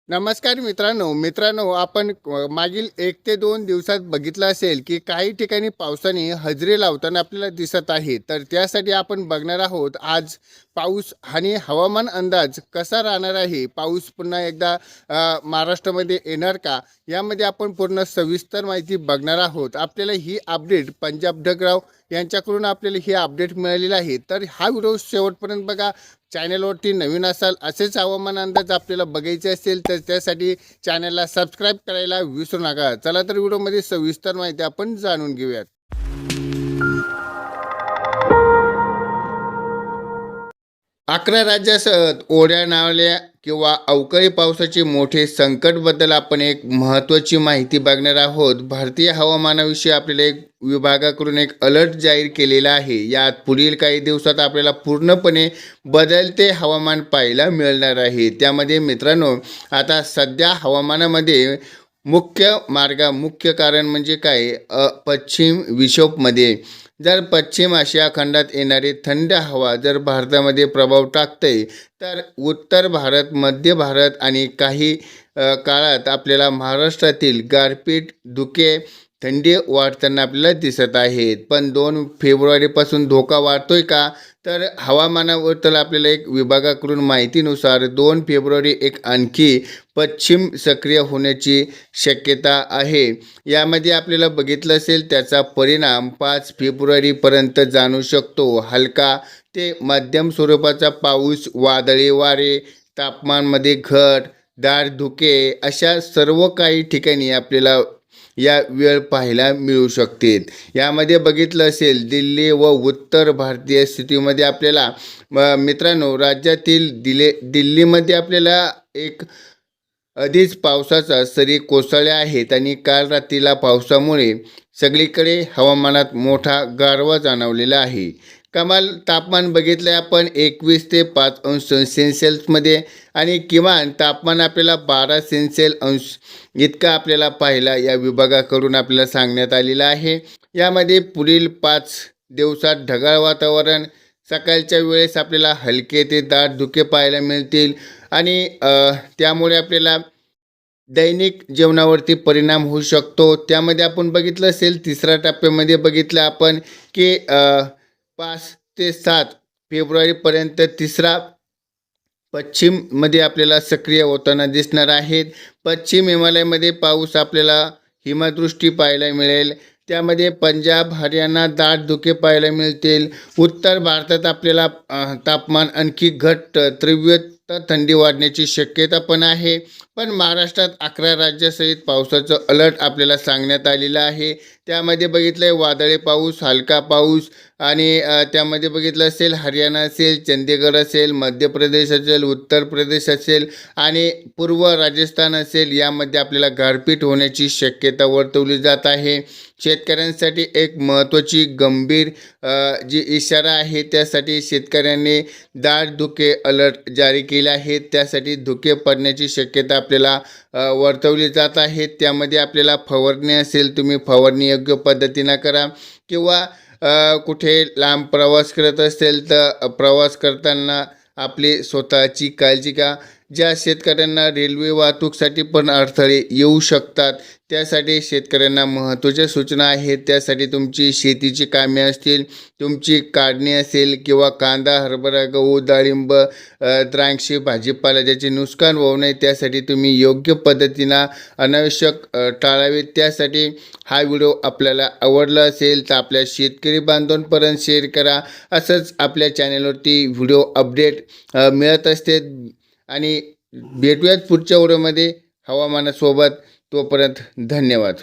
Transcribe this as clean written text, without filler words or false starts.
नमस्कार मित्रांनो आपण मागील 1 ते 2 दिवसात बघितलं असेल की काही ठिकाणी पावसाने हजेरी लावताना आपल्याला दिसत आहे. तर त्यासाठी आपण बघणार आहोत आज पाऊस आणि हवामान अंदाज कसा राहणार आहे. पाऊस पुन्हा एकदा महाराष्ट्रामध्ये येणार का, यामध्ये आपण पूर्ण सविस्तर माहिती बघणार आहोत. आपल्याला ही अपडेट पंजाब ढगराव यांच्याकडून आपल्याला ही अपडेट मिळालेली आहे. तर हा व्हिडिओ शेवटपर्यंत बघा. चॅनलवरती नवीन असाल, असेच हवामान अंदाज आपल्याला बघायचे असेल तर त्यासाठी चॅनलला सबस्क्राईब करायला विसरू नका. चला तर व्हिडिओमध्ये सविस्तर माहिती आपण जाणून घेऊयात. 11 राज्यासह ओढ्या नाल्या किंवा अवकाळी पावसाचे मोठे संकटबद्दल आपण एक महत्त्वाची माहिती बघणार आहोत. भारतीय हवामानाविषयी आपल्याला एक विभागाकडून एक अलर्ट जाहीर केलेला आहे. यात पुढील काही दिवसात आपल्याला पूर्णपणे बदलते हवामान पाहायला मिळणार आहे. त्यामध्ये मित्रांनो, आता सध्या हवामानामध्ये मुख्य कारण म्हणजे काय, पश्चिम विक्षोभमध्ये जर पश्चिम आशिया खंडात येणारी थंड हवा जर भारतामध्ये प्रभाव टाकते, तर उत्तर भारत, मध्य भारत आणि काही काळात आपल्याला महाराष्ट्रातील गारपीट, धुके, थंडी वाढताना आपल्याला दिसत आहेत. पण 2 फेब्रुवारीपासून धोका वाढतोय का, तर हवामानाबद्दल आपल्याला एक विभागाकडून माहितीनुसार 2 फेब्रुवारी एक आणखी पश्चिम सक्रिय होण्याची शक्यता आहे. यामध्ये आपल्याला बघितलं असेल त्याचा परिणाम 5 फेब्रुवारीपर्यंत जाणू शकतो. हलका ते मध्यम स्वरूपाचा पाऊस, वादळी वारे, तापमानमध्ये घट, दाट धुके अशा सर्व काही ठिकाणी आपल्याला या वेळ पाहायला मिळू शकते. यामध्ये बघितलं असेल दिल्ली व उत्तर भारतीय स्थितीमध्ये आपल्याला मित्रांनो, राज्यातील दिल्लीमध्ये आपल्याला एक आधीच पावसाचा सरी कोसळल्या आहेत आणि काल रात्रीला पावसामुळे सगळीकडे हवामानात मोठा गारवा जाणवलेला आहे. कमाल तापमान बघितलं आपण 21 ते 5 अंश सेल्सिअसमध्ये आणि किमान तापमान आपल्याला 12 अंश इतका आपल्याला पाहायला या विभागाकडून आपल्याला सांगण्यात आलेलं आहे. यामध्ये पुढील 5 दिवसात ढगाळ वातावरण, सकाळच्या वेळेस आपल्याला हलके ते दाट धुके पाहायला मिळतील आणि त्यामुळे आपल्याला दैनिक जीवनावरती परिणाम होऊ शकतो. त्यामध्ये आपण बघितलं असेल 3ऱ्या टप्प्यामध्ये बघितलं आपण की 5 ते 7 फेब्रुवारीपर्यंत 3रा पश्चिममध्ये आपल्याला सक्रिय होताना दिसणार आहेत. पश्चिम हिमालयामध्ये पाऊस आपल्याला हिमदृष्टी पाहायला मिळेल. त्यामध्ये पंजाब, हरियाणा दाट धुके पाहायला मिळतील. उत्तर भारतात आपल्याला तापमान आणखी घट, तीव्र थंडी वाढण्याची शक्यता पण आहे. पण महाराष्ट्रात 11 राज्यासहित पावसाचं अलर्ट आपल्याला सांगण्यात आलेलं आहे. त्यामध्ये बघितलं आहे वादळी पाऊस, हलका पाऊस आणि त्यामध्ये बघितलं असेल हरियाणा असेल, चंदीगड असेल, मध्य प्रदेश असेल, उत्तर प्रदेश असेल आणि पूर्व राजस्थान असेल, यामध्ये आपल्याला गारपीट होण्याची शक्यता वर्तवली जात आहे. शेतकऱ्यांसाठी एक महत्त्वाची गंभीर जी इशारा आहे, त्यासाठी शेतकऱ्यांनी दाट धुके अलर्ट जारी केले आहेत. त्यासाठी धुके पडण्याची शक्यता आपल्याला वर्तवली जात आहे. त्यामध्ये आपल्याला फवारणी असेल, तुम्ही फवारणी योग्य पद्धतीनं करा किंवा कुठे लांब प्रवास करत असेल तर प्रवास करताना आपली स्वतःची काळजी घ्या. ज्या शेतकऱ्यांना रेल्वे वाहतूकसाठी पण अडथळे येऊ शकतात, त्यासाठी शेतकऱ्यांना महत्त्वाच्या सूचना आहेत. त्यासाठी तुमची शेतीची कामे असतील, तुमची काढणी असेल किंवा कांदा, हरभरा, गहू, डाळिंब, द्राक्षे, भाजीपाला ज्याचे नुकसान होऊ नये, त्यासाठी तुम्ही योग्य पद्धतीनं अनावश्यक टाळावे. त्यासाठी हा व्हिडिओ आपल्याला आवडला असेल तर आपल्या शेतकरी बांधवांपर्यंत शेअर करा. असंच आपल्या चॅनलवरती व्हिडिओ अपडेट मिळत असते आणि भेटूयात पुढच्या व्हिडिओमध्ये हवामानासोबत. तोपर्यंत धन्यवाद.